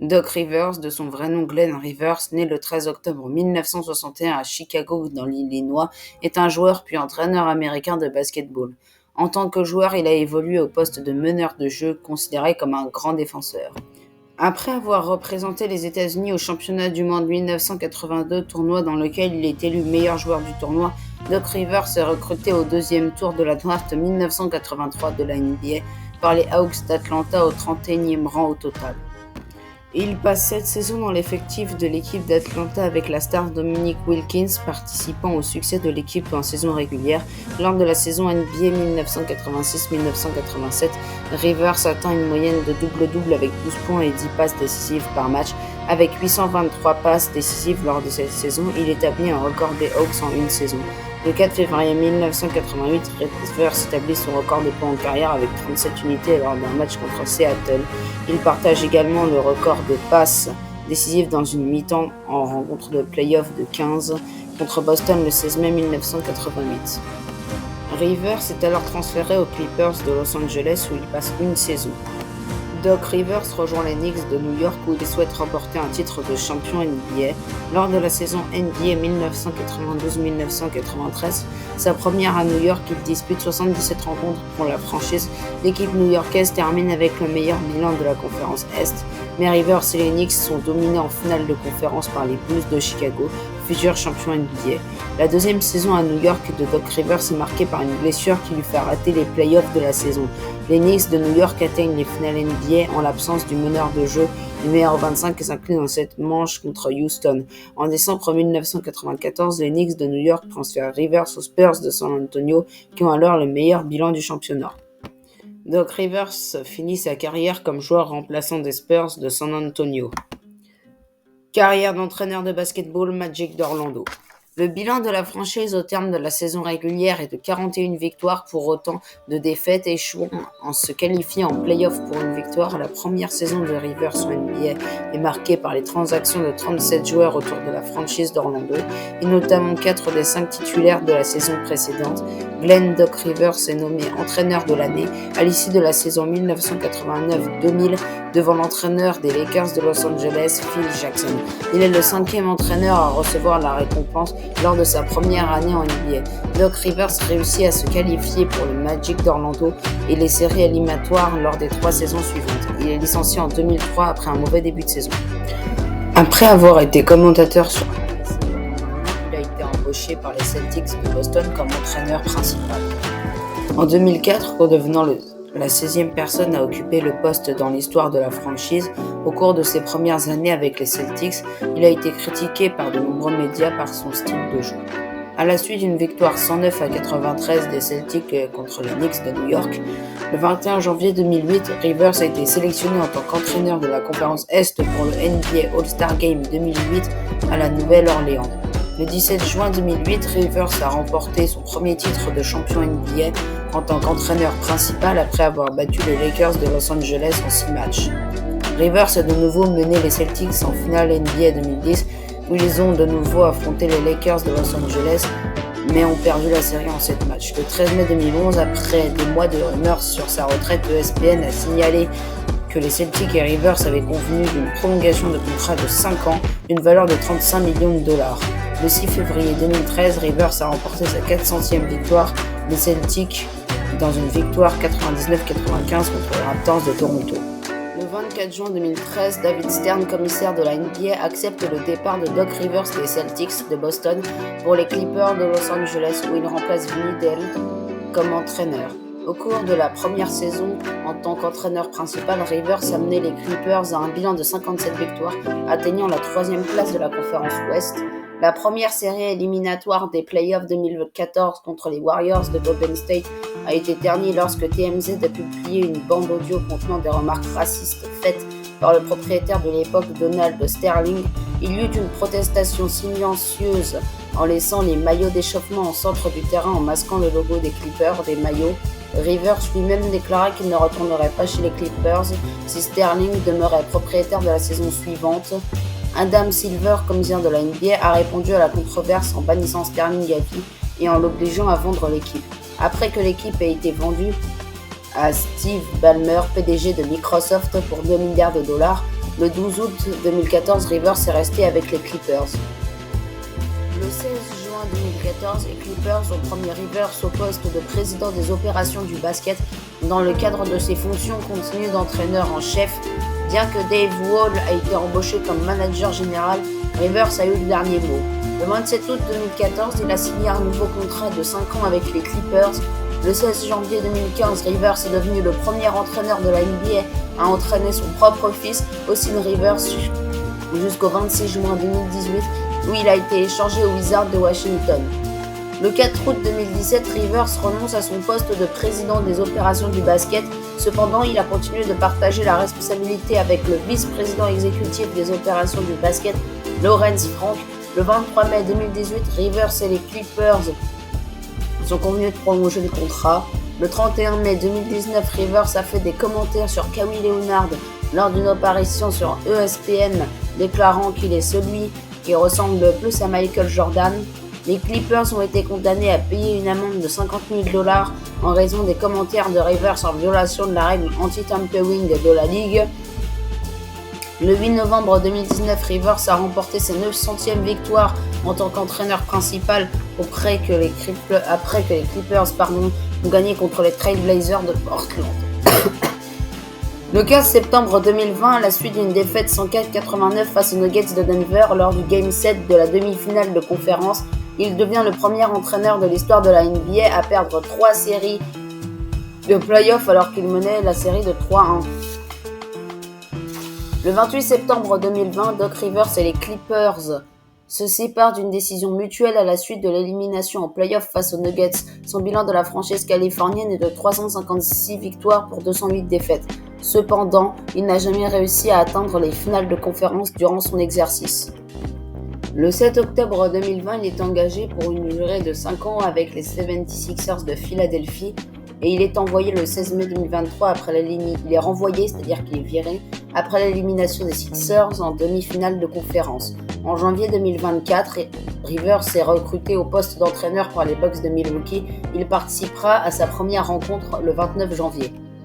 Doc Rivers, de son vrai nom Glenn Rivers, né le 13 octobre 1961 à Chicago dans l'Illinois, est un joueur puis entraîneur américain de basket-ball. En tant que joueur, il a évolué au poste de meneur de jeu, considéré comme un grand défenseur. Après avoir représenté les États-Unis au championnat du monde 1982, tournoi dans lequel il est élu meilleur joueur du tournoi, Doc Rivers est recruté au deuxième tour de la draft 1983 de la NBA par les Hawks d'Atlanta au 31e rang au total. Il passe 7 saisons dans l'effectif de l'équipe d'Atlanta avec la star Dominique Wilkins, participant au succès de l'équipe en saison régulière. Lors de la saison NBA 1986-1987, Rivers atteint une moyenne de double-double avec 12 points et 10 passes décisives par match. Avec 823 passes décisives lors de cette saison, il établit un record des Hawks en une saison. Le 4 février 1988, Rivers établit son record de points en carrière avec 37 unités lors d'un match contre Seattle. Il partage également le record de passes décisives dans une mi-temps en rencontre de play-off de 15 contre Boston le 16 mai 1988. Rivers est alors transféré aux Clippers de Los Angeles où il passe une saison. Doc Rivers rejoint les Knicks de New York où il souhaite remporter un titre de champion NBA. Lors de la saison NBA 1992-1993, sa première à New York, il dispute 77 rencontres pour la franchise. L'équipe new-yorkaise termine avec le meilleur bilan de la conférence Est, mais Rivers et les Knicks sont dominés en finale de conférence par les Bulls de Chicago, futurs champions NBA. La deuxième saison à New York de Doc Rivers est marquée par une blessure qui lui fait rater les playoffs de la saison. Les Knicks de New York atteignent les finales NBA en l'absence du meneur de jeu numéro 25 et s'inclinent dans cette manche contre Houston. En décembre 1994, les Knicks de New York transfèrent Rivers aux Spurs de San Antonio qui ont alors le meilleur bilan du championnat. Doc Rivers finit sa carrière comme joueur remplaçant des Spurs de San Antonio. Carrière d'entraîneur de basketball Magic d'Orlando. Le bilan de la franchise au terme de la saison régulière est de 41 victoires pour autant de défaites, échouant en se qualifiant en play-off pour une victoire. La première saison de Rivers en NBA est marquée par les transactions de 37 joueurs autour de la franchise d'Orlando, et notamment 4 des 5 titulaires de la saison précédente. Glenn Doc Rivers est nommé entraîneur de l'année à l'issue de la saison 1989-2000 devant l'entraîneur des Lakers de Los Angeles, Phil Jackson. Il est le 5e entraîneur à recevoir la récompense lors de sa première année en NBA. Doc Rivers réussit à se qualifier pour le Magic d'Orlando et les séries éliminatoires lors des 3 saisons suivantes. Il est licencié en 2003 après un mauvais début de saison. Après avoir été commentateur sur ABC, il a été embauché par les Celtics de Boston comme entraîneur principal. En 2004, redevenant la 16e personne à occuper le poste dans l'histoire de la franchise, au cours de ses premières années avec les Celtics, il a été critiqué par de nombreux médias par son style de jeu. À la suite d'une victoire 109-93 des Celtics contre les Knicks de New York, le 21 janvier 2008, Rivers a été sélectionné en tant qu'entraîneur de la conférence Est pour le NBA All-Star Game 2008 à la Nouvelle-Orléans. Le 17 juin 2008, Rivers a remporté son premier titre de champion NBA en tant qu'entraîneur principal après avoir battu les Lakers de Los Angeles en 6 matchs. Rivers a de nouveau mené les Celtics en finale NBA 2010 où ils ont de nouveau affronté les Lakers de Los Angeles mais ont perdu la série en 7 matchs. Le 13 mai 2011, après des mois de rumeurs sur sa retraite, ESPN a signalé que les Celtics et Rivers avaient convenu d'une prolongation de contrat de 5 ans d'une valeur de 35 millions de dollars. Le 6 février 2013, Rivers a remporté sa 400e victoire des Celtics dans une victoire 99-95 contre les Raptors de Toronto. Le 24 juin 2013, David Stern, commissaire de la NBA, accepte le départ de Doc Rivers des Celtics de Boston pour les Clippers de Los Angeles où il remplace Vinny Dale comme entraîneur. Au cours de la première saison, en tant qu'entraîneur principal, Rivers a mené les Clippers à un bilan de 57 victoires, atteignant la 3e place de la conférence Ouest. La première série éliminatoire des playoffs 2014 contre les Warriors de Golden State a été ternie lorsque TMZ a publié une bande audio contenant des remarques racistes faites par le propriétaire de l'époque, Donald Sterling. Il y eut une protestation silencieuse en laissant les maillots d'échauffement au centre du terrain en masquant le logo des Clippers des maillots. Rivers lui-même déclara qu'il ne retournerait pas chez les Clippers si Sterling demeurait propriétaire de la saison suivante. Adam Silver, commissaire de la NBA, a répondu à la controverse en bannissant Sterling à vie et en l'obligeant à vendre l'équipe. Après que l'équipe ait été vendue à Steve Ballmer, PDG de Microsoft, pour $2 milliards, Le 12 août 2014, Rivers est resté avec les Clippers. Le 16 juin 2014, les Clippers ont promu Rivers au poste de président des opérations du basket dans le cadre de ses fonctions continues d'entraîneur en chef. Bien que Dave Wall a été embauché comme manager général, Rivers a eu le dernier mot. Le 27 août 2014, il a signé un nouveau contrat de 5 ans avec les Clippers. Le 16 janvier 2015, Rivers est devenu le premier entraîneur de la NBA à entraîner son propre fils, Austin Rivers, jusqu'au 26 juin 2018, où il a été échangé aux Wizards de Washington. Le 4 août 2017, Rivers renonce à son poste de président des opérations du basket. Cependant, il a continué de partager la responsabilité avec le vice-président exécutif des opérations du basket, Lawrence Frank. Le 23 mai 2018, Rivers et les Clippers sont convenus de prolonger le contrat. Le 31 mai 2019, Rivers a fait des commentaires sur Kawhi Leonard lors d'une apparition sur ESPN, déclarant qu'il est celui qui ressemble le plus à Michael Jordan. Les Clippers ont été condamnés à payer une amende de $50,000 en raison des commentaires de Rivers en violation de la règle anti-tampering de la Ligue. Le 8 novembre 2019, Rivers a remporté sa 900e victoire en tant qu'entraîneur principal après que les Clippers ont gagné contre les Trail Blazers de Portland. Le 15 septembre 2020, à la suite d'une défaite 104-89 face aux Nuggets de Denver lors du Game 7 de la demi-finale de conférence, il devient le premier entraîneur de l'histoire de la NBA à perdre 3 séries de playoffs alors qu'il menait la série de 3-1. Le 28 septembre 2020, Doc Rivers et les Clippers se séparent d'une décision mutuelle à la suite de l'élimination en playoff face aux Nuggets. Son bilan de la franchise californienne est de 356 victoires pour 208 défaites. Cependant, il n'a jamais réussi à atteindre les finales de conférence durant son exercice. Le 7 octobre 2020, il est engagé pour une durée de 5 ans avec les 76ers de Philadelphie et il est envoyé le 16 mai 2023 il est renvoyé, c'est-à-dire qu'il est viré, après l'élimination des Sixers en demi-finale de conférence. En janvier 2024, Rivers est recruté au poste d'entraîneur par les Bucks de Milwaukee. Il participera à sa première rencontre le 29 janvier.